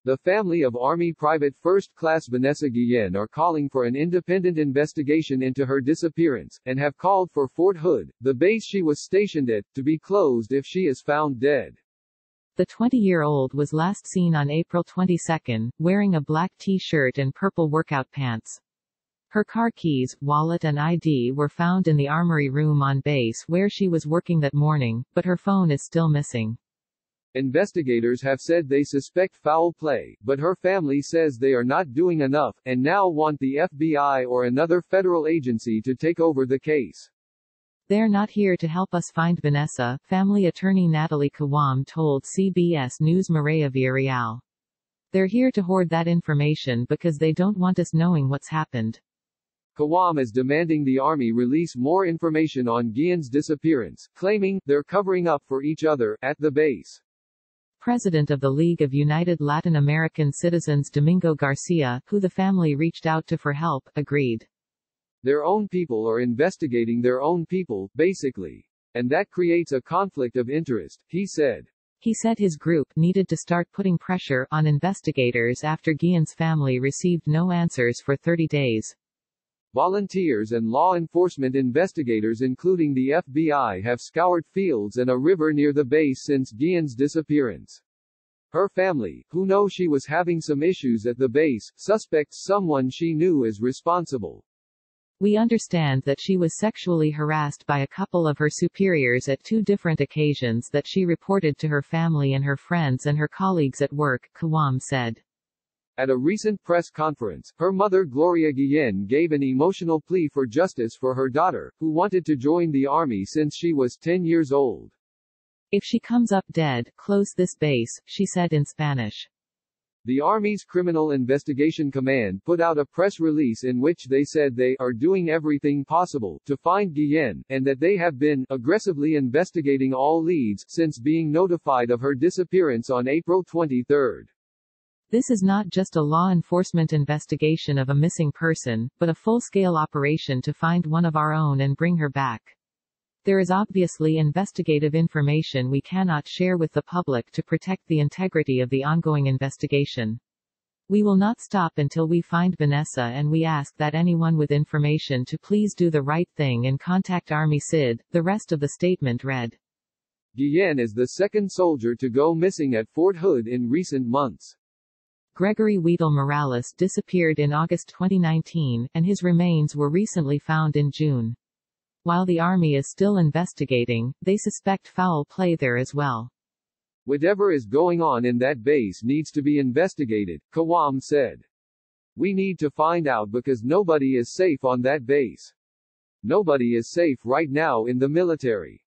The family of Army Private First Class Vanessa Guillen are calling for an independent investigation into her disappearance, and have called for Fort Hood, the base she was stationed at, to be closed if she is found dead. The 20-year-old was last seen on April 22, wearing a black t-shirt and purple workout pants. Her car keys, wallet and ID were found in the armory room on base where she was working that morning, but her phone is still missing. Investigators have said they suspect foul play, but her family says they are not doing enough, and now want the FBI or another federal agency to take over the case. "They're not here to help us find Vanessa," family attorney Natalie Kawam told CBS News Maria Villarreal. "They're here to hoard that information because they don't want us knowing what's happened." Kawam is demanding the Army release more information on Guillen's disappearance, claiming they're covering up for each other at the base. President of the League of United Latin American Citizens Domingo Garcia, who the family reached out to for help, agreed. Their own people are investigating their own people, basically. And that creates a conflict of interest, he said. He said his group needed to start putting pressure on investigators after Guillen's family received no answers for 30 days. Volunteers and law enforcement investigators including the FBI have scoured fields and a river near the base since Guillen's disappearance. Her family, who know she was having some issues at the base, suspects someone she knew is responsible. "We understand that she was sexually harassed by a couple of her superiors at 2 different occasions that she reported to her family and her friends and her colleagues at work," Kawam said. At a recent press conference, her mother Gloria Guillen gave an emotional plea for justice for her daughter, who wanted to join the Army since she was 10 years old. "If she comes up dead, close this base," she said in Spanish. The Army's Criminal Investigation Command put out a press release in which they said they are doing everything possible to find Guillen, and that they have been aggressively investigating all leads since being notified of her disappearance on April 23. "This is not just a law enforcement investigation of a missing person, but a full-scale operation to find one of our own and bring her back. There is obviously investigative information we cannot share with the public to protect the integrity of the ongoing investigation. We will not stop until we find Vanessa, and we ask that anyone with information to please do the right thing and contact Army CID," the rest of the statement read. Guillen is the second soldier to go missing at Fort Hood in recent months. Gregory Weedle Morales disappeared in August 2019, and his remains were recently found in June. While the Army is still investigating, they suspect foul play there as well. "Whatever is going on in that base needs to be investigated," Kawam said. "We need to find out because nobody is safe on that base. Nobody is safe right now in the military."